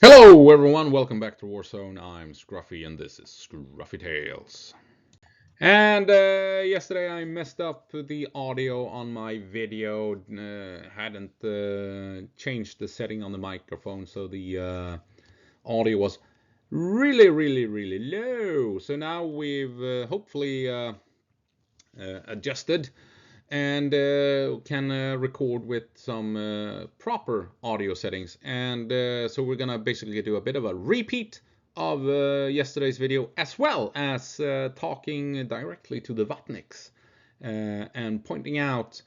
Hello everyone, welcome back to Warzone. I'm Scruffy and this is Scruffy Tales. And yesterday I messed up the audio on my video, hadn't changed the setting on the microphone, so the audio was really low. So now we've hopefully adjusted and can record with some proper audio settings. And so we're gonna basically do a bit of a repeat of yesterday's video, as well as talking directly to the Vatniks and pointing out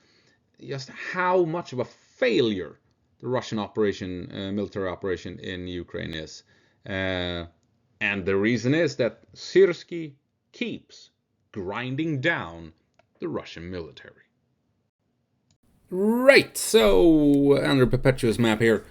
just how much of a failure the Russian operation, military operation in Ukraine is. And the reason is that Syrsky keeps grinding down the Russian military. Right, so under Perpetuous map here,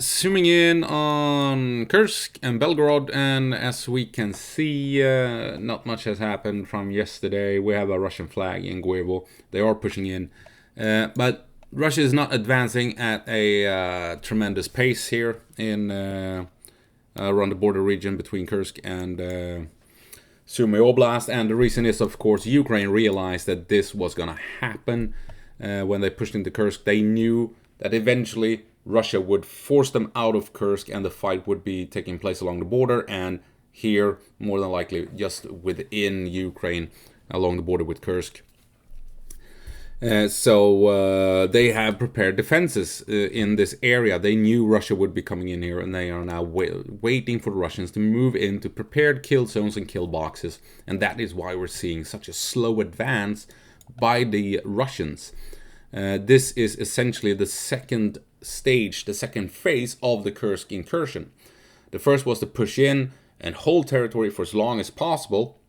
zooming in on Kursk and Belgorod, and as we can see, not much has happened from yesterday. We have a Russian flag in Guevo. They are pushing in, but Russia is not advancing at a tremendous pace here in around the border region between Kursk and Sumy Oblast, and the reason is, of course, Ukraine realized that this was gonna happen. When they pushed into Kursk, they knew that eventually Russia would force them out of Kursk and the fight would be taking place along the border, and here, more than likely, just within Ukraine, along the border with Kursk. So they have prepared defenses in this area. They knew Russia would be coming in here, and they are now waiting for the Russians to move into prepared kill zones and kill boxes. And that is why we're seeing such a slow advance by the Russians. This is essentially the second stage, the second phase of the Kursk incursion. The first was to push in and hold territory for as long as possible,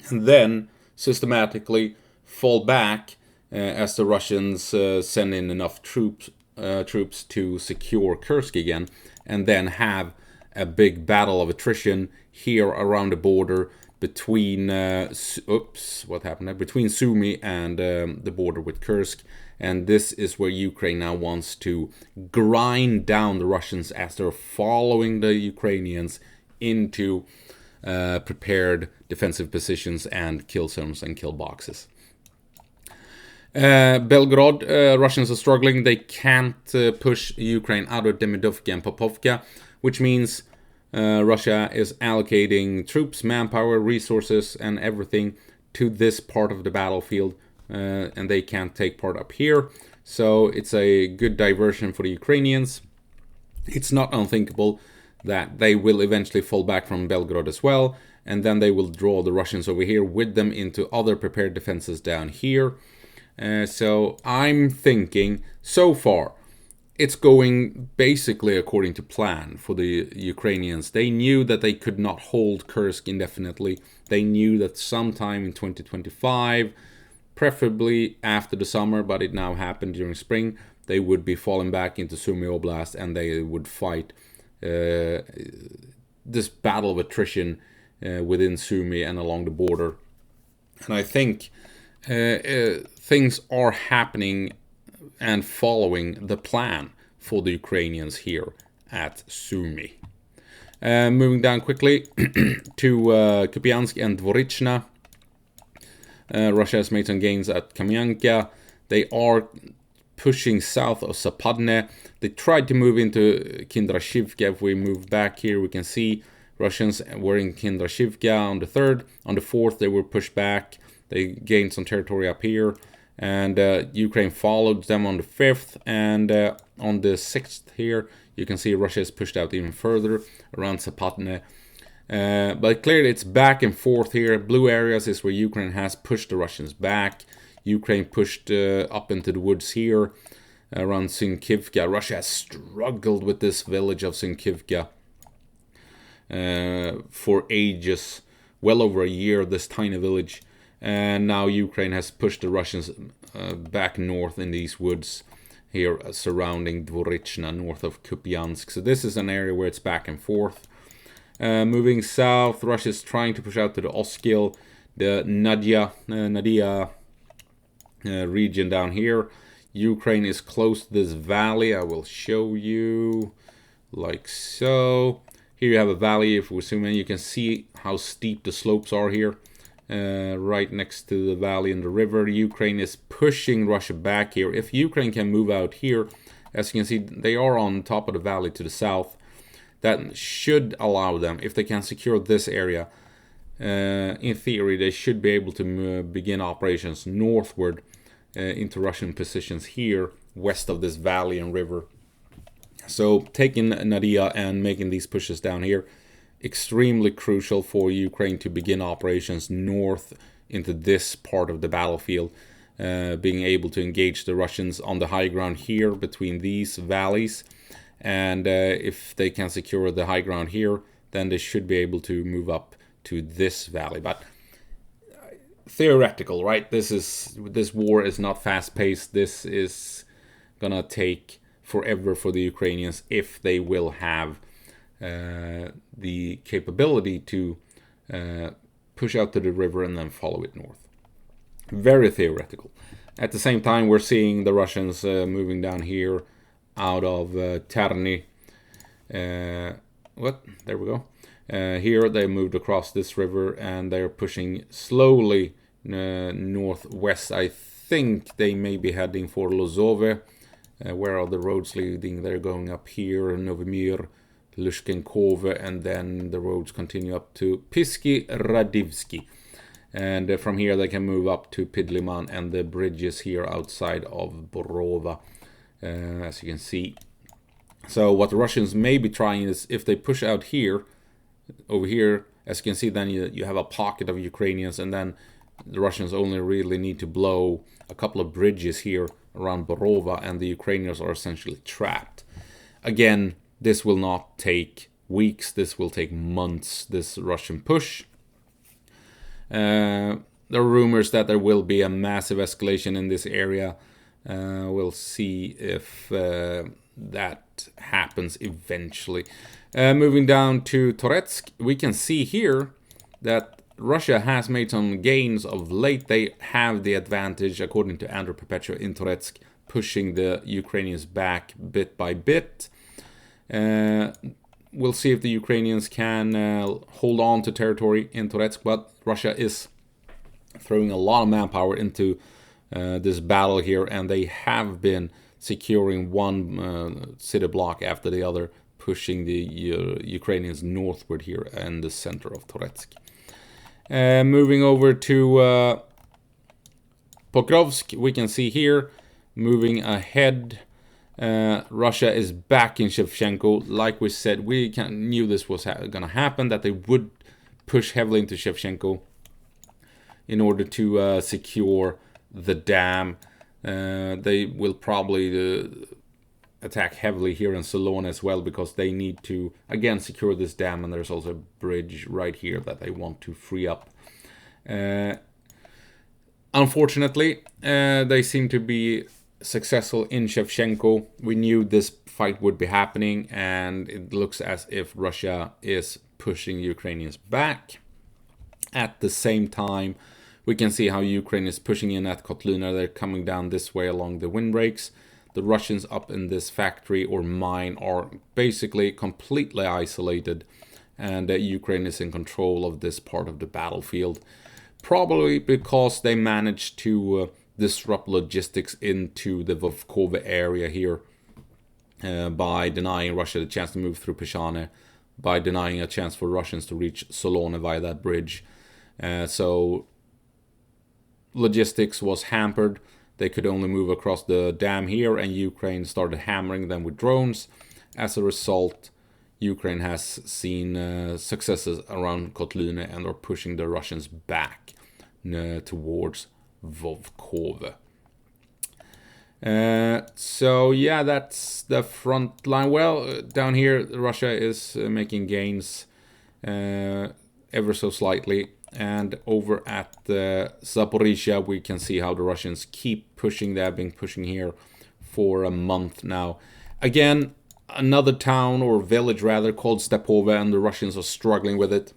and then systematically fall back as the Russians send in enough troops to secure Kursk again, and then have a big battle of attrition here around the border between between Sumy and the border with Kursk. And this is where Ukraine now wants to grind down the Russians as they're following the Ukrainians into prepared defensive positions and kill zones and kill boxes. Belgorod, Russians are struggling. They can't push Ukraine out of Demidovka and Popovka, which means Russia is allocating troops, manpower, resources, and everything to this part of the battlefield, and they can't take part up here. So it's a good diversion for the Ukrainians. It's not unthinkable that they will eventually fall back from Belgorod as well, and then they will draw the Russians over here with them into other prepared defenses down here. So I'm thinking, so far, it's going basically according to plan for the Ukrainians. They knew that they could not hold Kursk indefinitely. They knew that sometime in 2025, preferably after the summer, but it now happened during spring, they would be falling back into Sumy Oblast, and they would fight this battle of attrition within Sumy and along the border. And I think things are happening and following the plan for the Ukrainians here at Sumy. Moving down quickly to Kupansk and Dvorichna. Russia has made some gains at Kamyanka. They are pushing south of Zapadne. They tried to move into Kindrashivka. If we move back here, we can see Russians were in Kindrashivka on the 3rd. On the 4th, they were pushed back. They gained some territory up here, and Ukraine followed them on the 5th, and on the 6th here, you can see Russia is pushed out even further around Zapadne. But clearly it's back and forth here. Blue areas is where Ukraine has pushed the Russians back. Ukraine pushed up into the woods here around Synkivka. Russia has struggled with this village of Synkivka for ages, well over a year, this tiny village. And now Ukraine has pushed the Russians back north in these woods here surrounding Dvorichna, north of Kupiansk. So this is an area where it's back and forth. Moving south, Russia is trying to push out to the Oskil, the Nadia region down here. Ukraine is close to this valley. I will show you. like so. Here you have a valley. If we zoom in, you can see how steep the slopes are here. Right next to the valley and the river. Ukraine is pushing Russia back here. If Ukraine can move out here, as you can see, they are on top of the valley to the south. That should allow them, if they can secure this area, in theory, they should be able to begin operations northward into Russian positions here, west of this valley and river. So taking Nadia and making these pushes down here, extremely crucial for Ukraine to begin operations north into this part of the battlefield, being able to engage the Russians on the high ground here between these valleys. And if they can secure the high ground here, then they should be able to move up to this valley. But theoretical, right? This war is not fast-paced. This is gonna take forever for the Ukrainians if they will have the capability to push out to the river and then follow it north. Very theoretical. At the same time, we're seeing the Russians moving down here out of Terny. There we go. Here they moved across this river and they're pushing slowly northwest. I think they may be heading for Lozove. Where are the roads leading? They're going up here, Novomir, Lyshchenkove, and then the roads continue up to Pisky Radivsky. And from here they can move up to Pidliman and the bridges here outside of Borova, as you can see. So what the Russians may be trying is, if they push out here, over here, as you can see, then you have a pocket of Ukrainians, and then the Russians only really need to blow a couple of bridges here around Borova, and the Ukrainians are essentially trapped. Again, this will not take weeks, this will take months, this Russian push. There are rumors that there will be a massive escalation in this area. We'll see if that happens eventually. Moving down to Toretsk, we can see here that Russia has made some gains of late. They have the advantage, according to Andrew Perpetua, in Toretsk, pushing the Ukrainians back bit by bit. We'll see if the Ukrainians can hold on to territory in Toretsk, but Russia is throwing a lot of manpower into this battle here, and they have been securing one city block after the other, pushing the Ukrainians northward here in the center of Toretsk. Moving over to Pokrovsk, we can see here, moving ahead, Russia is back in Shevchenko. Like we said, we knew this was going to happen, that they would push heavily into Shevchenko in order to secure the dam. They will probably attack heavily here in Solon as well, because they need to again secure this dam, and there's also a bridge right here that they want to free up. Unfortunately, they seem to be successful in Shevchenko. We knew this fight would be happening, and it looks as if Russia is pushing Ukrainians back. At the same time, we can see how Ukraine is pushing in at Kotlina. They're coming down this way along the windbreaks. The Russians up in this factory or mine are basically completely isolated, and Ukraine is in control of this part of the battlefield. Probably because they managed to disrupt logistics into the Vovkova area here by denying Russia the chance to move through Peshane, by denying a chance for Russians to reach Solone via that bridge. So logistics was hampered. They could only move across the dam here, and Ukraine started hammering them with drones. As a result, Ukraine has seen successes around Kotlina and are pushing the Russians back towards Vovkova. So yeah, that's the front line. Well, down here, Russia is making gains ever so slightly. And over at Zaporizhia, we can see how the Russians keep pushing. They have been pushing here for a month now. Again, another town, or village rather, called Stepove, and the Russians are struggling with it.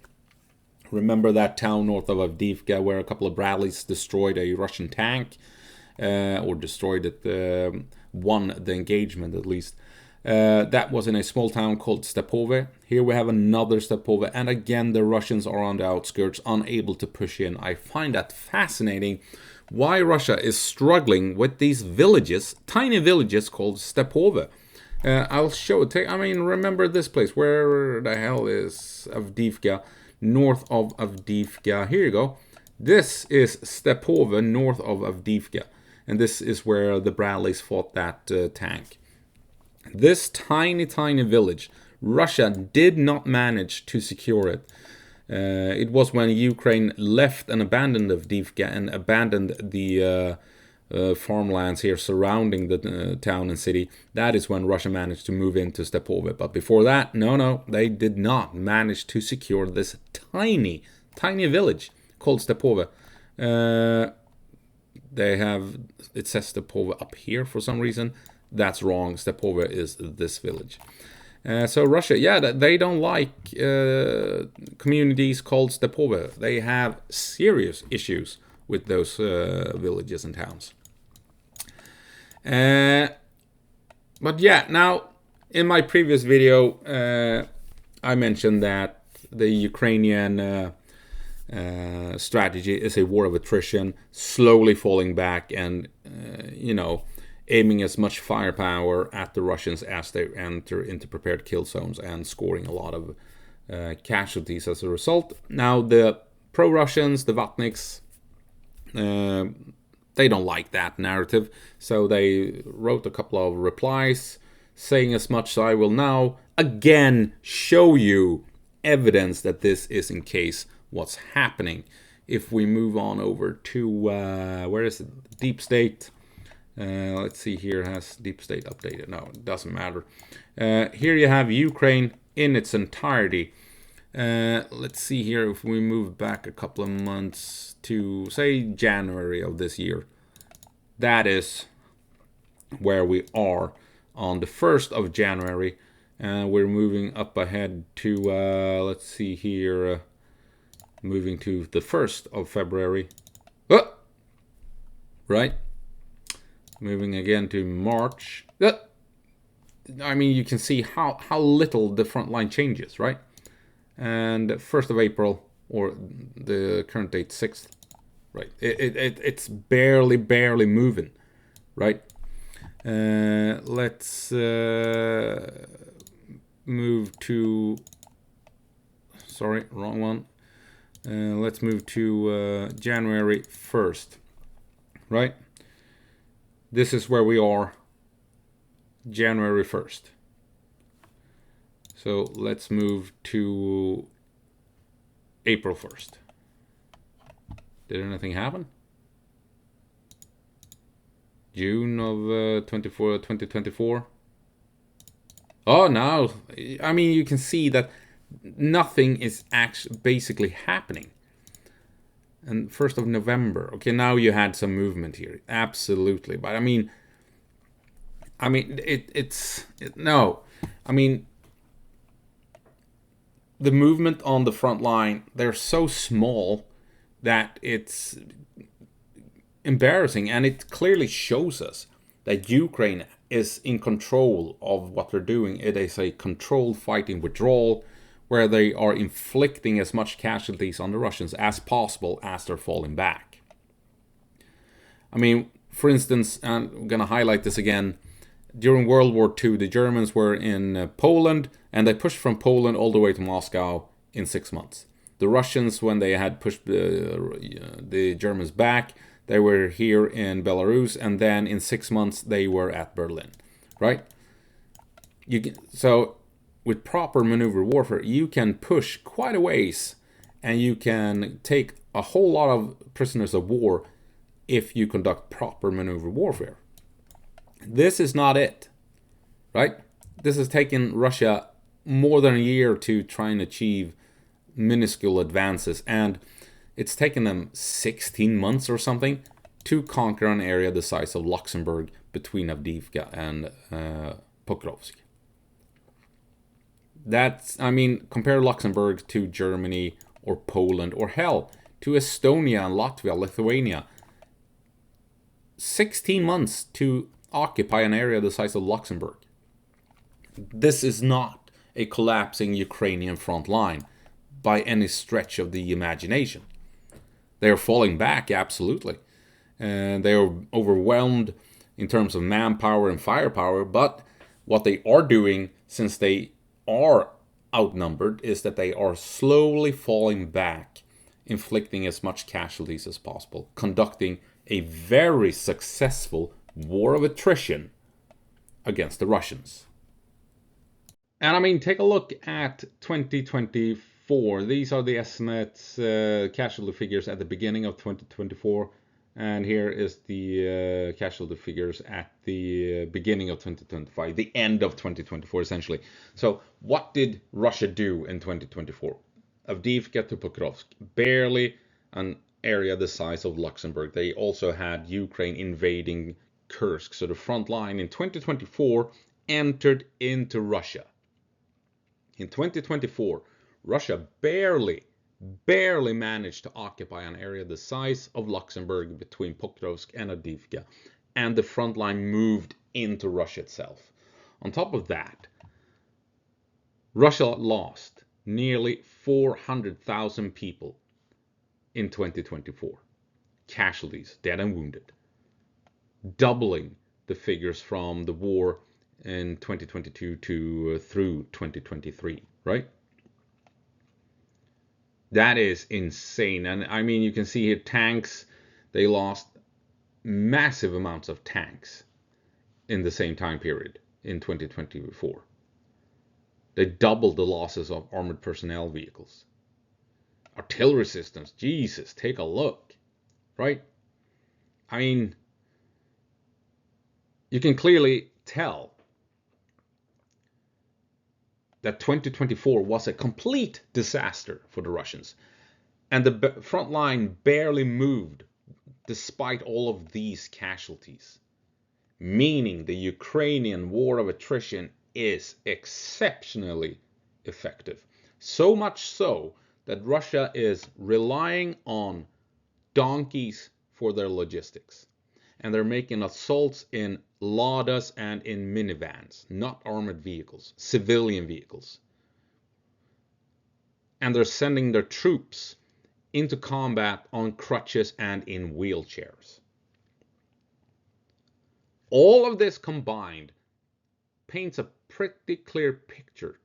Remember that town north of Avdiivka where a couple of Bradleys destroyed a Russian tank, or destroyed it, won the engagement at least. That was in a small town called Stepove. Here we have another Stepove, and again the Russians are on the outskirts, unable to push in. I find that fascinating, why Russia is struggling with these villages, tiny villages called Stepove. I'll show it. I mean, remember this place. Where the hell is Avdiivka? North of Avdiivka. Here you go. This is Stepove, north of Avdiivka. And this is where the Bradleys fought that tank. This tiny village, Russia did not manage to secure it. It was when Ukraine left and abandoned Avdiivka and abandoned the farmlands here surrounding the town and city. That is when Russia managed to move into Stepove. But before that, no, they did not manage to secure this tiny village called Stepove. They have, it says Stepove up here for some reason. That's wrong. Stepove is this village. So Russia, yeah, they don't like communities called Stepove. They have serious issues with those villages and towns. But yeah, now in my previous video, I mentioned that the Ukrainian strategy is a war of attrition, slowly falling back and, aiming as much firepower at the Russians as they enter into prepared kill zones and scoring a lot of casualties as a result. Now, the pro-Russians, the Vatniks, they don't like that narrative, so they wrote a couple of replies saying as much. So I will now again show you evidence that this is in case what's happening. If we move on over to where is it? Deep State. Let's see here, has Deep State updated? No, it doesn't matter. Here you have Ukraine in its entirety. Let's see here, if we move back a couple of months to, say, January of this year. That is where we are on the 1st of January. We're moving up ahead to, let's see here, moving to the 1st of February. Oh! Right? Moving again to March. I mean, you can see how little the front line changes, right? And 1st of April, or the current date, 6th, right? It's barely moving, right? Let's move to... Sorry, wrong one. Let's move to January 1st, right? This is where we are, January 1st. So let's move to April 1st. Did anything happen? June of 2024. Oh, no. I mean, you can see that nothing is actually basically happening. And 1st of November. Okay, now you had some movement here. Absolutely. But I mean, no. I mean, the movement on the front line, they're so small that it's embarrassing. And it clearly shows us that Ukraine is in control of what they're doing. It is a controlled fighting withdrawal, where they are inflicting as much casualties on the Russians as possible as they're falling back. I mean, for instance, I'm going to highlight this again. During World War II, the Germans were in Poland, and they pushed from Poland all the way to Moscow in 6 months. The Russians, when they had pushed the Germans back, they were here in Belarus, and then in 6 months they were at Berlin, right? So with proper maneuver warfare, you can push quite a ways, and you can take a whole lot of prisoners of war if you conduct proper maneuver warfare. This is not it, right? This has taken Russia more than a year to try and achieve minuscule advances, and it's taken them 16 months or something to conquer an area the size of Luxembourg between Avdiivka and Pokrovsk. That's, I mean, compare Luxembourg to Germany or Poland, or hell, to Estonia and Latvia, Lithuania. 16 months to occupy an area the size of Luxembourg. This is not a collapsing Ukrainian front line by any stretch of the imagination. They are falling back, absolutely. And they are overwhelmed in terms of manpower and firepower. But what they are doing, since they are outnumbered, is that they are slowly falling back, inflicting as much casualties as possible, conducting a very successful war of attrition against the Russians. And I mean, take a look at 2024. These are the estimates, casualty figures at the beginning of 2024. And here is the casualty figures at the beginning of 2025, the end of 2024, essentially. So what did Russia do in 2024? Avdiivka to Pokrovsk, barely an area the size of Luxembourg. They also had Ukraine invading Kursk. So the front line in 2024 entered into Russia. In 2024, Russia barely managed to occupy an area the size of Luxembourg between Pokrovsk and Avdiivka, and the front line moved into Russia itself. On top of that, Russia lost nearly 400,000 people in 2024. Casualties, dead and wounded, doubling the figures from the war in 2022 to through 2023, right? That is insane. And I mean, you can see here tanks, they lost massive amounts of tanks in the same time period in 2024. They doubled the losses of armored personnel vehicles. Artillery systems, Jesus, take a look, right? I mean, you can clearly tell that 2024 was a complete disaster for the Russians. And the front line barely moved despite all of these casualties. Meaning the Ukrainian war of attrition is exceptionally effective. So much so that Russia is relying on donkeys for their logistics. And they're making assaults in Ladas and in minivans, not armored vehicles, civilian vehicles. And they're sending their troops into combat on crutches and in wheelchairs. All of this combined paints a pretty clear picture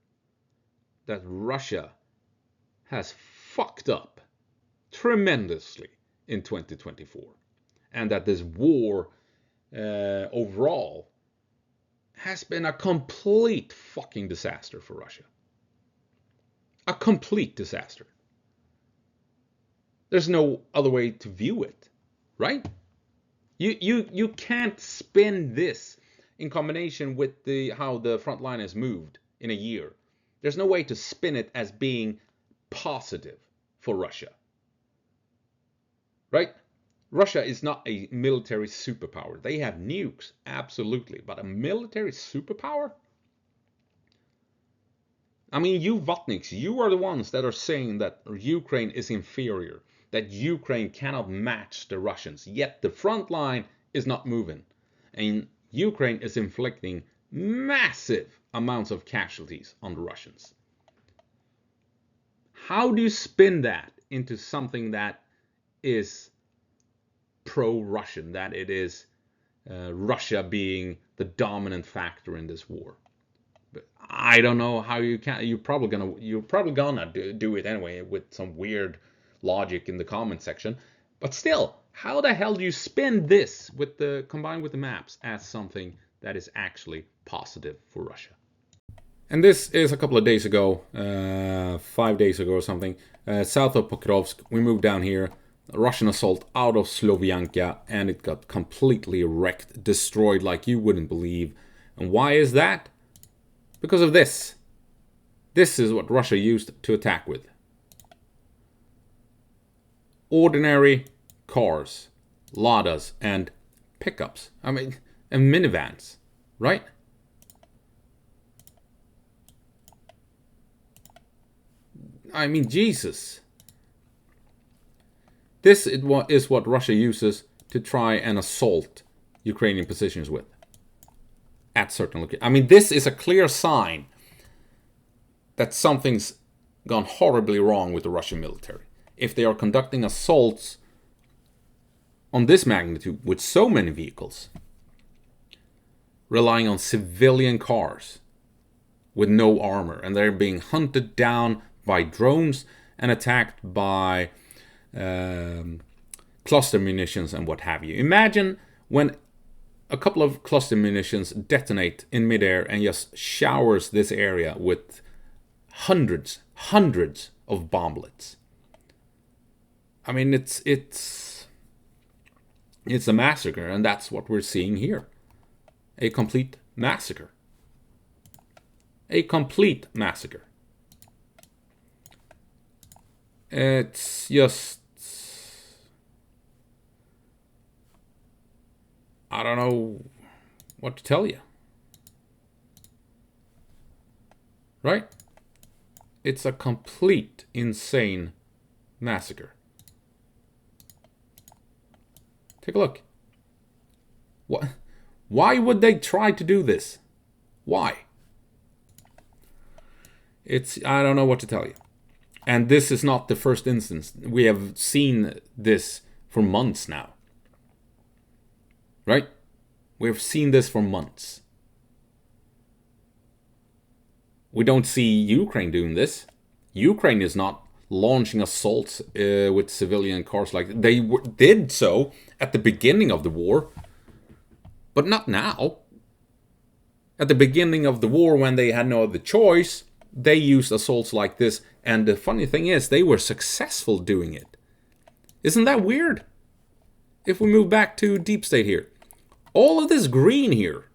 that Russia has fucked up tremendously in 2024. And that this war overall has been a complete fucking disaster for Russia. A complete disaster. There's no other way to view it, right? You can't spin this in combination with how the front line has moved in a year. There's no way to spin it as being positive for Russia, right? Russia is not a military superpower. They have nukes, absolutely. But a military superpower? I mean, you Vatniks, you are the ones that are saying that Ukraine is inferior, that Ukraine cannot match the Russians, yet the front line is not moving. And Ukraine is inflicting massive amounts of casualties on the Russians. How do you spin that into something that is pro-Russian, that it is Russia being the dominant factor in this war? But I don't know how you can. You're probably gonna do it anyway with some weird logic in the comment section. But still, how the hell do you spin this with combined with the maps as something that is actually positive for Russia? And this is a couple of days ago, 5 days ago or something, south of Pokrovsk. We moved down here. Russian assault out of Slovianka, and it got completely wrecked, destroyed like you wouldn't believe. And why is that? Because of this. This is what Russia used to attack with. Ordinary cars, Ladas, and pickups. I mean, and minivans, right? I mean, Jesus. This is what Russia uses to try and assault Ukrainian positions with. at certain locations. I mean, this is a clear sign that something's gone horribly wrong with the Russian military. If they are conducting assaults on this magnitude with so many vehicles, relying on civilian cars with no armor, and they're being hunted down by drones and attacked by cluster munitions and what have you. Imagine when a couple of cluster munitions detonate in midair and just showers this area with hundreds of bomblets. I mean, it's a massacre, and that's what we're seeing here. A complete massacre. A complete massacre. It's just... I don't know what to tell you. Right? It's a complete insane massacre. Take a look. What? Why would they try to do this? Why? I don't know what to tell you. And this is not the first instance. We have seen this for months now. Right? We have seen this for months. We don't see Ukraine doing this. Ukraine is not launching assaults with civilian cars like they did so at the beginning of the war, but not now. At the beginning of the war, when they had no other choice, they used assaults like this, and the funny thing is, they were successful doing it. Isn't that weird? If we move back to deep state here, all of this green here,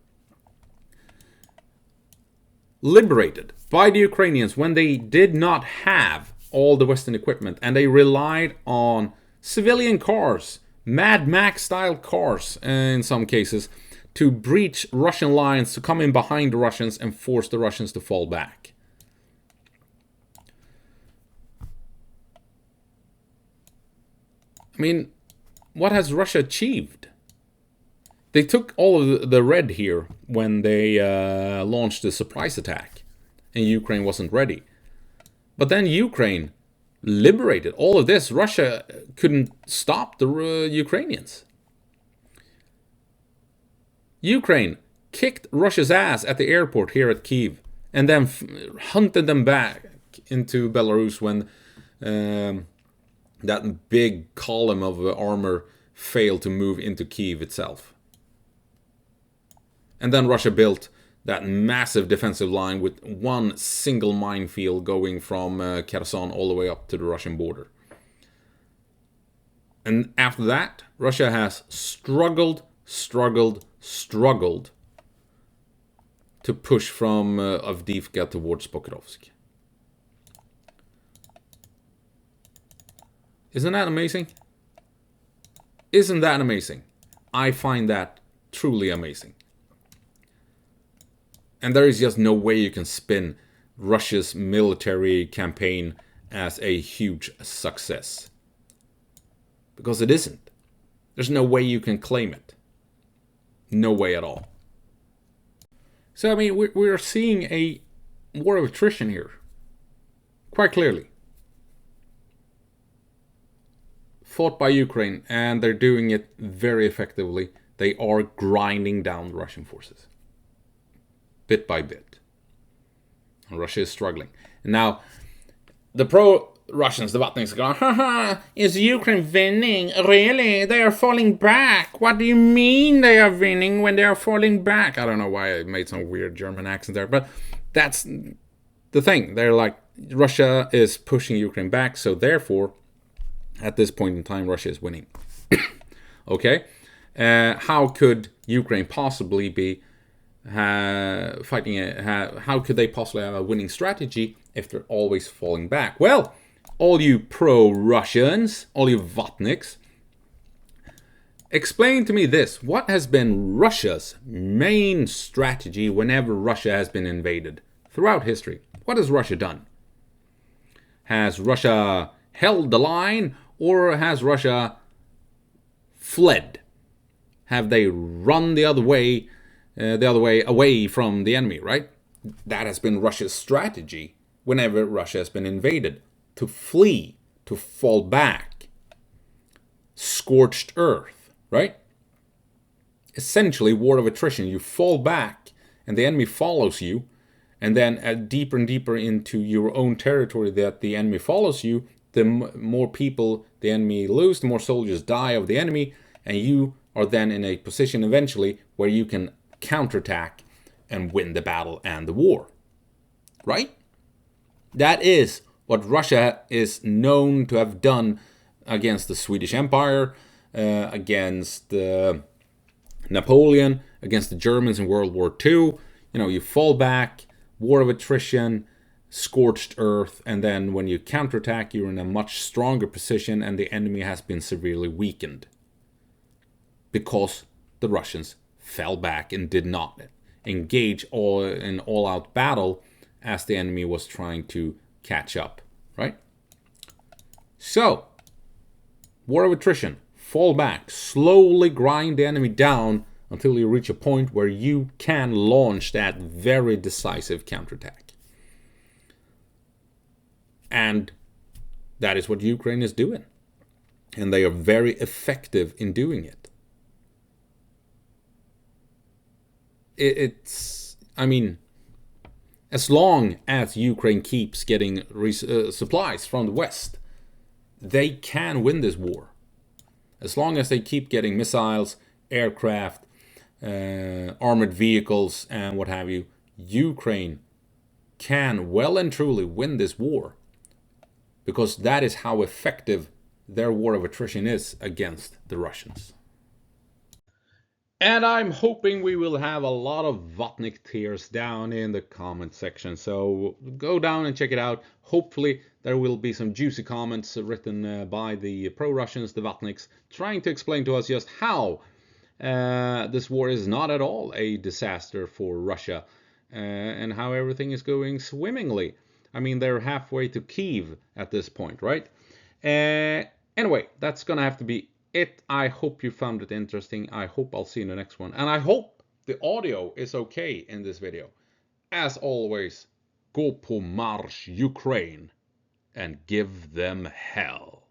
liberated by the Ukrainians when they did not have all the Western equipment, and they relied on civilian cars, Mad Max style cars in some cases, to breach Russian lines, to come in behind the Russians and force the Russians to fall back. I mean, what has Russia achieved? They took all of the red here when they launched the surprise attack, and Ukraine wasn't ready. But then Ukraine liberated all of this. Russia couldn't stop the Ukrainians. Ukraine kicked Russia's ass at the airport here at Kyiv, and then hunted them back into Belarus when that big column of armor failed to move into Kyiv itself. And then Russia built that massive defensive line with one single minefield going from Kherson all the way up to the Russian border. And after that, Russia has struggled to push from Avdiivka towards Pokrovsk. Isn't that amazing? Isn't that amazing? I find that truly amazing. And there is just no way you can spin Russia's military campaign as a huge success. Because it isn't. There's no way you can claim it. No way at all. So, I mean, we're seeing a war of attrition here. Quite clearly. Fought by Ukraine, and they're doing it very effectively. They are grinding down the Russian forces. Bit by bit. And Russia is struggling. And now, the pro-Russians, the Vatniks, are going, haha, is Ukraine winning? Really? They are falling back. What do you mean they are winning when they are falling back? I don't know why I made some weird German accent there, but that's the thing. They're like, Russia is pushing Ukraine back, so therefore, at this point in time, Russia is winning. Okay? How could Ukraine possibly be fighting how could they possibly have a winning strategy if they're always falling back? Well, all you pro-Russians, all you Vatniks, explain to me this. What has been Russia's main strategy whenever Russia has been invaded throughout history? What has Russia done? Has Russia held the line, or has Russia fled? Have they run the other way the other way, away from the enemy, right? That has been Russia's strategy whenever Russia has been invaded. To flee, to fall back. Scorched earth, right? Essentially, war of attrition. You fall back and the enemy follows you, and then deeper and deeper into your own territory that the enemy follows you, the more people the enemy lose, the more soldiers die of the enemy, and you are then in a position eventually where you can counterattack and win the battle and the war. Right? That is what Russia is known to have done against the Swedish Empire, against Napoleon, against the Germans in World War II. You know, you fall back, war of attrition, scorched earth, and then when you counterattack, you're in a much stronger position and the enemy has been severely weakened. Because the Russians fell back and did not engage in all-out battle as the enemy was trying to catch up, right? So, war of attrition, fall back, slowly grind the enemy down until you reach a point where you can launch that very decisive counterattack. And that is what Ukraine is doing. And they are very effective in doing it. I mean, as long as Ukraine keeps getting supplies from the West, they can win this war. As long as they keep getting missiles, aircraft, armored vehicles, and what have you, Ukraine can well and truly win this war. Because that is how effective their war of attrition is against the Russians. And I'm hoping we will have a lot of Vatnik tears down in the comment section. So go down and check it out. Hopefully there will be some juicy comments written by the pro-Russians, the Vatniks, trying to explain to us just how this war is not at all a disaster for Russia and how everything is going swimmingly. I mean, they're halfway to Kyiv at this point, right? Anyway, that's gonna have to be it. I hope you found it interesting. I hope I'll see you in the next one. And I hope the audio is okay in this video. As always, go på marsch, Ukraine, and give them hell.